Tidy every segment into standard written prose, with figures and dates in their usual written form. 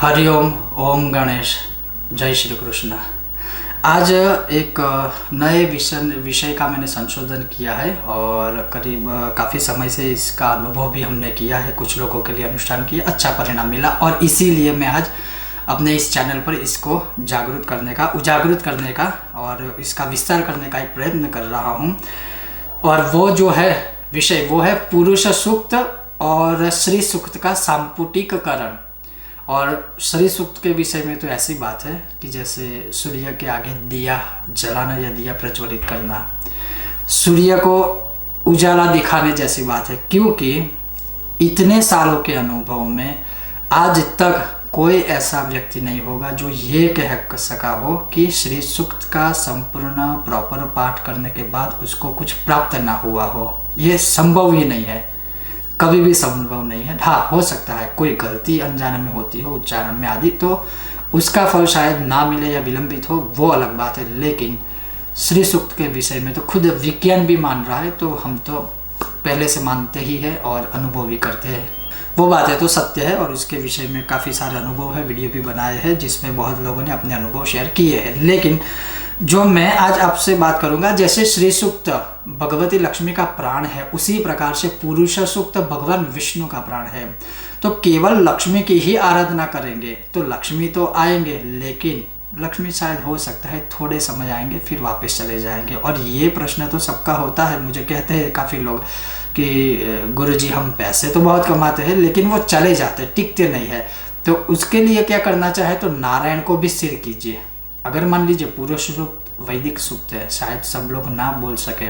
हरिओम। ओम गणेश। जय श्री कृष्ण। आज एक नए विषय का मैंने संशोधन किया है और करीब काफ़ी समय से इसका अनुभव भी हमने किया है। कुछ लोगों के लिए अनुष्ठान किया, अच्छा परिणाम मिला और इसीलिए मैं आज अपने इस चैनल पर इसको उजागृत करने का और इसका विस्तार करने का एक प्रयत्न कर रहा हूँ। और वो जो है विषय वो है पुरुष सूक्त और श्री सूक्त का सांपुटिककरण। और श्री सूक्त के विषय में तो ऐसी बात है कि जैसे सूर्य के आगे दिया जलाना या दिया प्रज्वलित करना, सूर्य को उजाला दिखाने जैसी बात है। क्योंकि इतने सालों के अनुभव में आज तक कोई ऐसा व्यक्ति नहीं होगा जो ये कह सका हो कि श्री सूक्त का संपूर्ण प्रॉपर पाठ करने के बाद उसको कुछ प्राप्त ना हुआ हो। ये संभव ही नहीं है, कभी भी संभव नहीं है। हाँ, हो सकता है कोई गलती अनजाने में होती हो उच्चारण में आदि, तो उसका फल शायद ना मिले या विलंबित हो, वो अलग बात है। लेकिन श्री सूक्त के विषय में तो खुद विज्ञान भी मान रहा है, तो हम तो पहले से मानते ही है और अनुभव भी करते हैं। वो बात है तो सत्य है और उसके विषय में काफ़ी सारे अनुभव है, वीडियो भी बनाए हैं जिसमें बहुत लोगों ने अपने अनुभव शेयर किए हैं। लेकिन जो मैं आज आपसे बात करूंगा, जैसे श्री सूक्त भगवती लक्ष्मी का प्राण है, उसी प्रकार से पुरुष सूक्त भगवान विष्णु का प्राण है। तो केवल लक्ष्मी की ही आराधना करेंगे तो लक्ष्मी तो आएंगे, लेकिन लक्ष्मी शायद हो सकता है थोड़े समय आएंगे फिर वापस चले जाएंगे। और ये प्रश्न तो सबका होता है। मुझे कहते हैं काफ़ी लोग कि गुरुजी हम पैसे तो बहुत कमाते हैं लेकिन वो चले जाते, टिकते नहीं है। तो उसके लिए क्या करना चाहे तो नारायण को भी स्थिर कीजिए। अगर मान लीजिए पुरुष सूक्त वैदिक सूक्त है, शायद सब लोग ना बोल सके,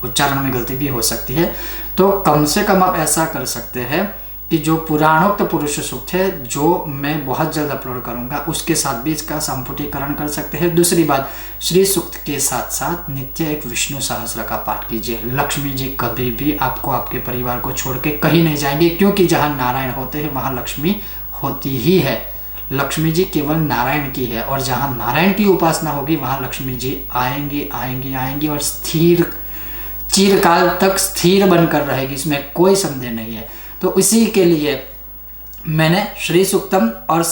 उच्चारण में गलती भी हो सकती है, तो कम से कम आप ऐसा कर सकते हैं कि जो पुराणोक्त पुरुष सूक्त है, जो मैं बहुत जल्द अपलोड करूंगा, उसके साथ भी इसका संपुटीकरण कर सकते हैं। दूसरी बात, श्री सूक्त के साथ साथ नित्य एक विष्णु सहस्त्र का पाठ कीजिए। लक्ष्मी जी कभी भी आपको आपके परिवार को छोड़ के कहीं नहीं जाएंगे, क्योंकि जहाँ नारायण होते हैं वहाँ लक्ष्मी होती ही है। लक्ष्मी जी केवल नारायण की है और जहाँ नारायण की उपासना होगी वहाँ लक्ष्मी जी आएंगी आएंगी आएंगी और चिरकाल तक स्थिर बनकर रहेगी, इसमें कोई संदेह नहीं है। तो इसी के लिए मैंने श्री सूक्तम और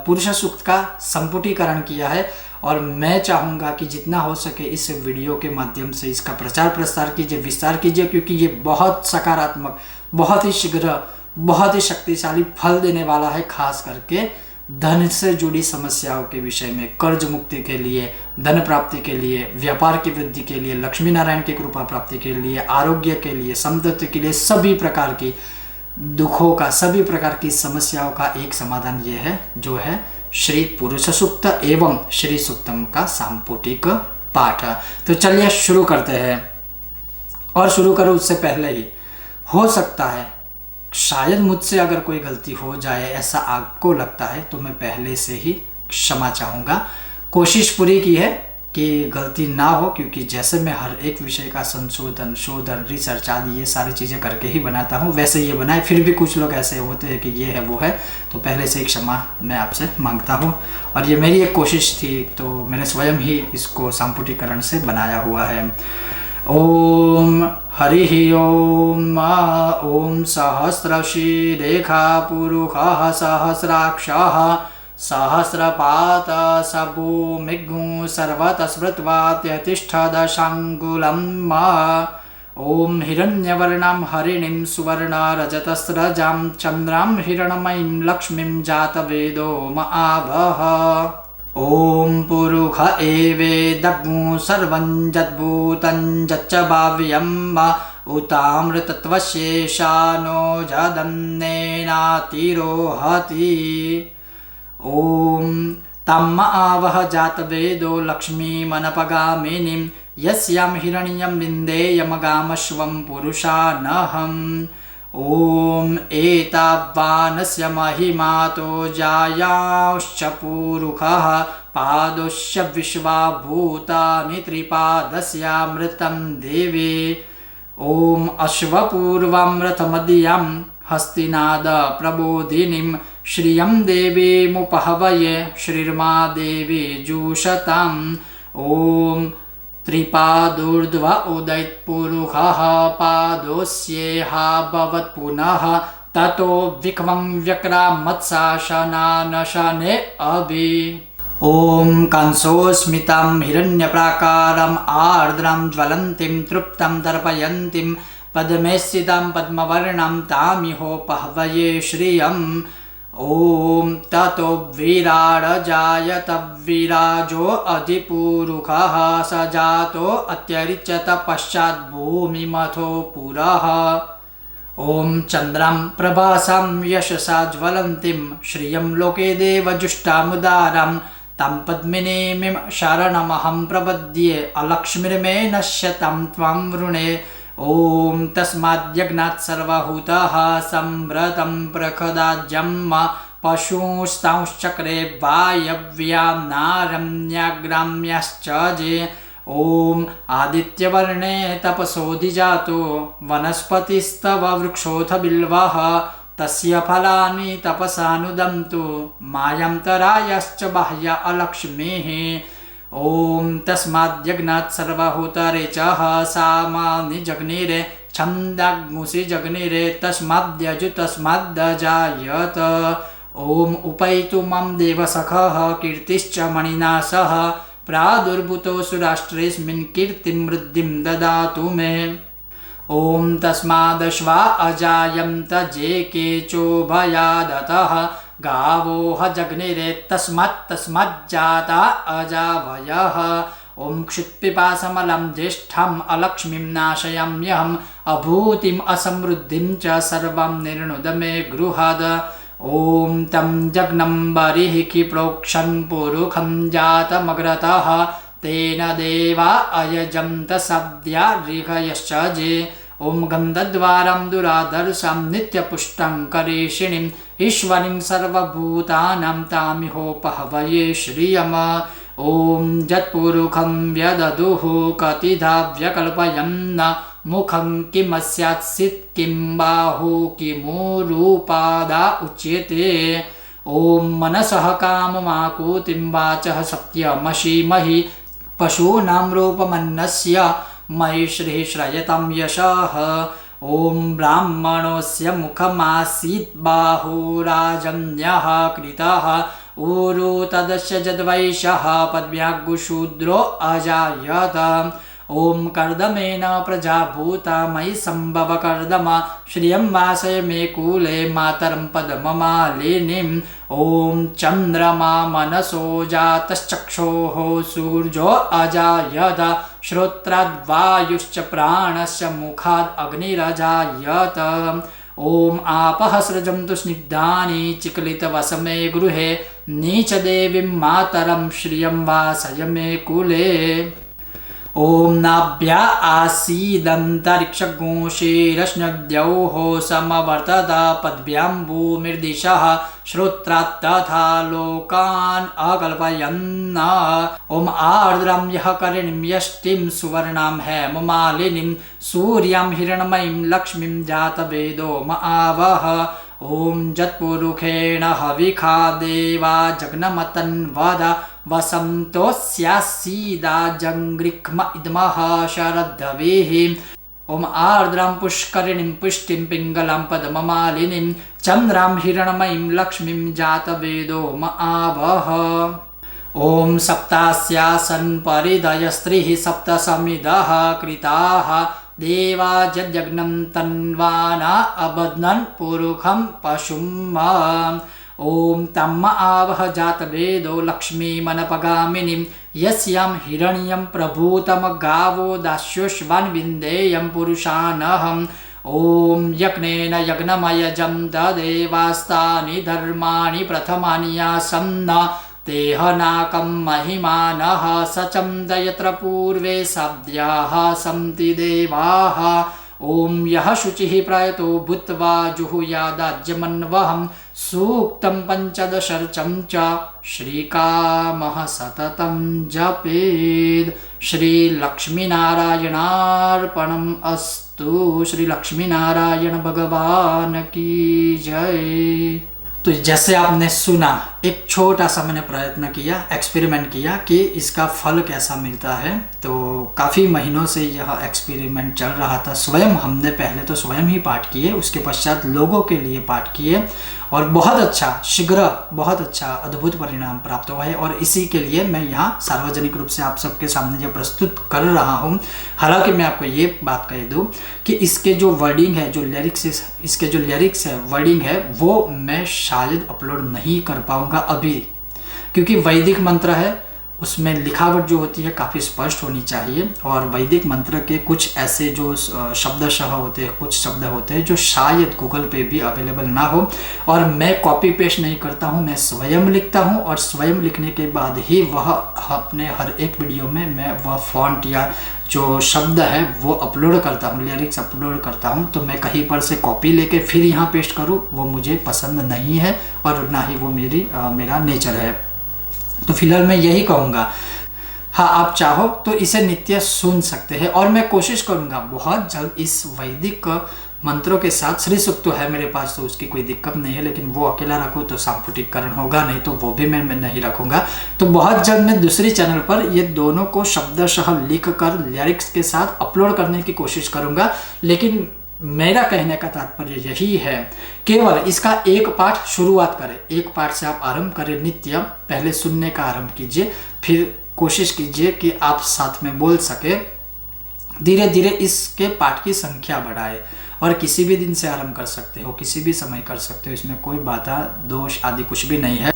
पुरुष सूक्त का संपुटीकरण किया है और मैं चाहूँगा कि जितना हो सके इस वीडियो के माध्यम से इसका प्रचार प्रसार कीजिए, विस्तार कीजिए, क्योंकि ये बहुत सकारात्मक, बहुत ही शीघ्र, बहुत ही शक्तिशाली फल देने वाला है। खास करके धन से जुड़ी समस्याओं के विषय में, कर्ज मुक्ति के लिए, धन प्राप्ति के लिए, व्यापार की वृद्धि के लिए, लक्ष्मी नारायण की कृपा प्राप्ति के लिए, आरोग्य के लिए, समृद्धि के लिए, सभी प्रकार की दुखों का, सभी प्रकार की समस्याओं का एक समाधान ये है जो है श्री पुरुष सूक्त एवं श्री सूक्तम का सांपुटिक पाठ। तो चलिए शुरू करते हैं। और शुरू करो उससे पहले ही, हो सकता है शायद मुझसे अगर कोई गलती हो जाए ऐसा आपको लगता है तो मैं पहले से ही क्षमा चाहूँगा। कोशिश पूरी की है कि गलती ना हो, क्योंकि जैसे मैं हर एक विषय का संशोधन, शोधन, रिसर्च आदि ये सारी चीज़ें करके ही बनाता हूँ, वैसे ये बनाए। फिर भी कुछ लोग ऐसे होते हैं कि ये है वो है, तो पहले से ही क्षमा मैं आपसे मांगता हूँ। और ये मेरी एक कोशिश थी, तो मैंने स्वयं ही इसको संपुटीकरण से बनाया हुआ है। ओम हरि ओम। ओम सहस्रशीरेखा पुरुषः सहस्राक्षः सहस्रपात सबो मृगु सर्वतस्मृत्वात्यतिष्ठदशाङ्गुलम्। ओम हिरण्यवर्णं हरिणीं सुवर्ण रजतस्रजां चन्द्रां हिरणमयीं लक्ष्मीं जातवेदो महावः। ओम पुरुष एवेदग्मु सर्वं यद्भूतं यच्च भाव्यम् उतामृतत्वशेषानो जदन्नेनातिरोहति। ओम तम् आवह जातवेदो लक्ष्मीमनपगामिनीं यस्यां हिरण्यं विन्देयमगामश्वं पुरुषानहम्। ओम एतावानस्य महिमातो जायाश्च पुरुषः पादोश्च विश्वाभूतानि त्रिपादस्यामृतं देवे। ओम अश्वपूर्वामृतमदीयं हस्तिनाद प्रबोधिनीं श्रियं देवीमुपहवये श्रीर्मा देवी जुषताम्। ओम त्रिपादूर्ध्व उदयत्पुरुषः पादोस्येहा भवत् पुनः ततो विक्रमं व्यक्रामत्साशनानशने अभि। ॐ कंसोऽस्मितां हिरण्यप्राकारम् आर्द्रां ज्वलन्तीं तृप्तां दर्पयन्तीं पद्मे स्थितां पद्मवर्णां तामिहोपहवये श्रियम्। ॐ ततो विराडजायत विराजो अधिपुरुषः स जातो अत्यरिच्यत पश्चात् भूमिमथो पुरः। ॐ चन्द्रां प्रभासां यशसा ज्वलन्तीं श्रियं लोके देवजुष्टामुदारां तां पद्मिनीमिं शरणमहं प्रपद्ये अलक्ष्मीर्मे नश्यतां त्वां वृणे। ॐ तस्माद्यज्ञात् सर्वहूतः संव्रतं प्रखदाज्यं पशुंस्तांश्चक्रे वायव्यां नारण्याग्राम्याश्च जे। ॐ आदित्यवर्णे तपसोऽधिजातो वनस्पतिस्तव वृक्षोऽथ बिल्वः तस्य फलानि तपसानुदन्तु मायान्तरायश्च बाह्य अलक्ष्मीः। ॐ तस्माद्यज्ञात् सर्वहूतरे च सामानि जग्निरे छन्दाग्मुषि जग्निरे तस्माद्यजु तस्माद्दजायत। ॐ उपैतु मां देवसखः कीर्तिश्च मणिना सह प्रादुर्भूतो सुराष्ट्रेऽस्मिन् कीर्तिं वृद्धिं ददातु मे। ॐ तस्मादश्वा अजायन्त जे केचोभयादतः गावो ह जग्निरे तस्माज्जाता अजावयः। ॐ क्षुत्पिपासमलं ज्येष्ठम् अलक्ष्मीं नाशयाम्यहम् अभूतिम् असमृद्धिं च सर्वं निर्णुद मे गृहाद। ॐ तं जग्नं बर्हिः प्रोक्षन् पुरुखं जातमग्रतः तेन देवा अयजन्त सद्या ऋषयश्च जे। ॐ गन्धद्वारं दुराधर्षं नित्यपुष्टं करेशिणीम् ईश्वरीं सर्वभूतानां तामिहोपहवये श्रियम्। ॐ यत्पुरुखं व्यददुः कतिधा व्यकल्पयन् मुखं किमस्यात्सित् किं बाहु किमुरूपादा उच्यते। ॐ मनसः काममाकुतिं वाचः सत्यमशीमहि पशूनां रूपमन्नस्य मयि श्रीः श्रयतां यशः। ॐ ब्राह्मणोऽस्य मुखमासीत् बाहुराजन्यः कृतः ऊरु तदस्य जद्वैशः पद्म्याग्शूद्रो अजायत। ॐ कर्दमेन प्रजाभूता मयि सम्भव कर्दम श्रियं वासय मे कूले मातरं पद्ममालिनीम्। ॐ चन्द्रमा मनसो जातश्चक्षोः सूर्यो अजायत श्रोत्राद्वायुश्च प्राणस्य मुखाद् अग्निरजायत। ॐ आपः सृजन्तु स्निग्धानि चिक्लितवसमे गृहे नीचदेवीं मातरं श्रियं वासय मे कुले। ॐ नाभ्या आसीदन्तरिक्षगोशीरश्नद्यौः समवर्तत पद्भ्यां भूमिर्दिशः श्रोत्रात् तथा लोकान् अकल्पयन्। ॐ आर्द्रां यः करिणीं यष्टिं सुवर्णां हेममालिनीं सूर्यां हिरण्मयीं लक्ष्मीं जातवेदो म आवह। ॐ जत्पुरुषेण हविखा देवा जग्नमतन्वद वसन्तोऽस्यासीदाजङ्घ्रिक्म इद्मः शरद्धवेः। ॐ आर्द्रां पुष्करिणीं पुष्टिं पिङ्गलां पद्ममालिनीं चन्द्रां हिरण्मयीं लक्ष्मीं जातवेदो म आवह। ॐ सप्तास्यासन् परिदयस्त्रिः सप्तसमिदः कृताः देवा यज्ञं तन्वाना अबध्नन् पुरुखं पशुं। ॐ तम् आवह जातवेदो लक्ष्मीमनपगामिनीं यस्यां हिरण्यं प्रभूतं गावो दास्योश्वान् विन्देयं पुरुषानहम्। ॐ यज्ञेन यज्ञमयजं तदेवास्तानि धर्माणि प्रथमानि आसन्न तेहनाकं महिमानः सचन्द यत्र पूर्वे सद्याः सन्ति देवाः। ॐ यः शुचिः प्रयतो भूत्वा जुहुयादाज्यमन्वहं सूक्तं पञ्चदशर्चं च श्रीकामः सततं जपेत्। श्रीलक्ष्मीनारायणार्पणम् अस्तु। श्रीलक्ष्मीनारायण भगवान् की जय। तो जैसे आपने सुना, एक छोटा सा मैंने प्रयत्न किया, एक्सपेरिमेंट किया कि इसका फल कैसा मिलता है। तो काफ़ी महीनों से यह एक्सपेरिमेंट चल रहा था। स्वयं हमने पहले तो स्वयं ही पाठ किए, उसके पश्चात लोगों के लिए पाठ किए और बहुत अच्छा, शीघ्र बहुत अच्छा अद्भुत परिणाम प्राप्त हुआ है। और इसी के लिए मैं यहाँ सार्वजनिक रूप से आप सबके सामने जो प्रस्तुत कर रहा हूँ। हालांकि मैं आपको ये बात कह दूँ कि इसके जो वर्डिंग है, जो लिरिक्स, इसके जो लिरिक्स है, वर्डिंग है, वो मैं शायद अपलोड नहीं कर पाऊँगा अभी, क्योंकि वैदिक मंत्र है, उसमें लिखावट जो होती है काफ़ी स्पष्ट होनी चाहिए। और वैदिक मंत्र के कुछ ऐसे जो शब्दशः होते हैं, कुछ शब्द होते हैं जो शायद गूगल पे भी अवेलेबल ना हो। और मैं कॉपी पेस्ट नहीं करता हूँ, मैं स्वयं लिखता हूँ और स्वयं लिखने के बाद ही वह अपने हर एक वीडियो में मैं वह फॉन्ट या जो शब्द है वो अपलोड करता हूँ, लिरिक्स अपलोड करता हूँ। तो मैं कहीं पर से कॉपी लेके फिर यहाँ पेस्ट करूँ, वो मुझे पसंद नहीं है और ना ही वो मेरा नेचर है। तो फिलहाल मैं यही कहूँगा, हाँ आप चाहो तो इसे नित्य सुन सकते हैं। और मैं कोशिश करूँगा बहुत जल्द इस वैदिक मंत्रों के साथ, श्री सूक्त तो है मेरे पास तो उसकी कोई दिक्कत नहीं है, लेकिन वो अकेला रखूँ तो सांपुटिककरण होगा, नहीं तो वो भी मैं नहीं रखूँगा। तो बहुत जल्द मैं दूसरी चैनल पर ये दोनों को शब्दशः लिख कर लिरिक्स के साथ अपलोड करने की कोशिश करूँगा। लेकिन मेरा कहने का तात्पर्य यही है, केवल इसका एक पाठ शुरुआत करें, एक पाठ से आप आरंभ करें नित्य। पहले सुनने का आरंभ कीजिए, फिर कोशिश कीजिए कि आप साथ में बोल सके। धीरे धीरे इसके पाठ की संख्या बढ़ाए और किसी भी दिन से आरंभ कर सकते हो, किसी भी समय कर सकते हो, इसमें कोई बाधा दोष आदि कुछ भी नहीं है।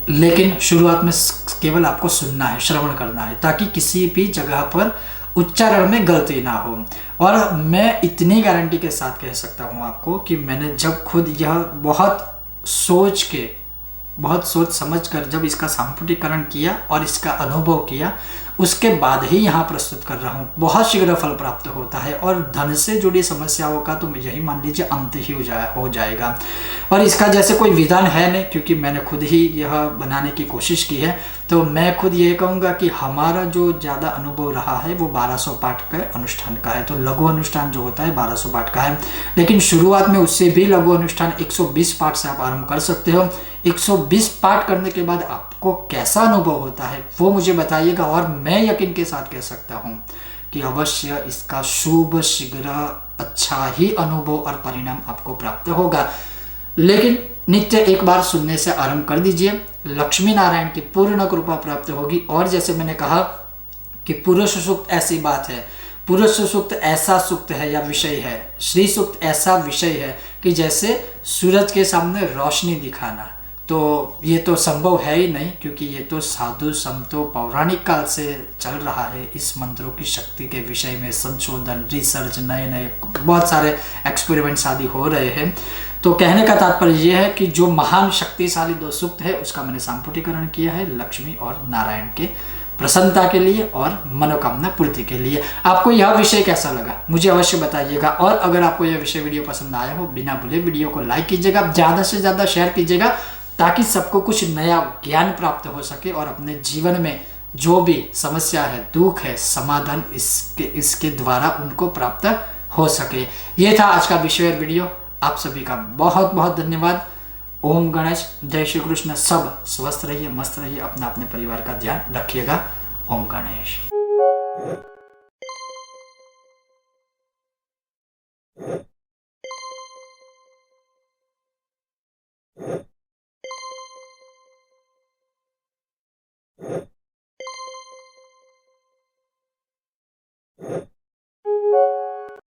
लेकिन शुरुआत में केवल आपको सुनना है, श्रवण करना है, ताकि किसी भी जगह पर उच्चारण में गलती ना हो। और मैं इतनी गारंटी के साथ कह सकता हूँ आपको कि मैंने जब खुद यह बहुत सोच समझ कर जब इसका सांपुटिकरण किया और इसका अनुभव किया, उसके बाद ही यहाँ प्रस्तुत कर रहा हूँ। बहुत शीघ्र फल प्राप्त होता है और धन से जुड़ी समस्याओं का तो यही मान लीजिए अंत ही हो जाएगा। और इसका जैसे कोई विधान है नहीं, क्योंकि मैंने खुद ही यह बनाने की कोशिश की है। तो मैं खुद ये कहूँगा कि हमारा जो ज़्यादा अनुभव रहा है वो 1200 पाठ के अनुष्ठान का है। तो लघु अनुष्ठान जो होता है 1200 पाठ का है, लेकिन शुरुआत में उससे भी लघु अनुष्ठान 120 पाठ से आप आरंभ कर सकते हो। 120 पाठ करने के बाद आपको कैसा अनुभव होता है वो मुझे बताइएगा, और मैं यकीन के साथ कह सकता हूँ कि अवश्य इसका शुभ, शीघ्र, अच्छा ही अनुभव और परिणाम आपको प्राप्त होगा। लेकिन नित्य एक बार सुनने से आरंभ कर दीजिए, लक्ष्मी नारायण की पूर्ण कृपा प्राप्त होगी। और जैसे मैंने कहा कि पुरुष सूक्त ऐसी बात है, पुरुष सूक्त ऐसा सूक्त है या विषय है, श्री सूक्त ऐसा विषय है कि जैसे सूरज के सामने रोशनी दिखाना। तो ये तो संभव है ही नहीं, क्योंकि ये तो साधु संतों पौराणिक काल से चल रहा है। इस मंत्रों की शक्ति के विषय में संशोधन, रिसर्च, नए बहुत सारे एक्सपेरिमेंट्स आदि हो रहे हैं। तो कहने का तात्पर्य यह है कि जो महान शक्तिशाली 2 सूक्त है उसका मैंने सांपुटिकरण किया है, लक्ष्मी और नारायण के प्रसन्नता के लिए और मनोकामना पूर्ति के लिए। आपको यह विषय कैसा लगा मुझे अवश्य बताइएगा। और अगर आपको यह विषय वीडियो पसंद आया हो, बिना भूले वीडियो को लाइक कीजिएगा, ज़्यादा से ज़्यादा शेयर कीजिएगा, ताकि सबको कुछ नया ज्ञान प्राप्त हो सके और अपने जीवन में जो भी समस्या है, दुख है, समाधान इसके द्वारा उनको प्राप्त हो सके। ये था आज का विषय वीडियो। आप सभी का बहुत बहुत धन्यवाद। ओम गणेश, जय श्री कृष्ण। सब स्वस्थ रहिए, मस्त रहिए, अपना अपने परिवार का ध्यान रखिएगा। ओम गणेश।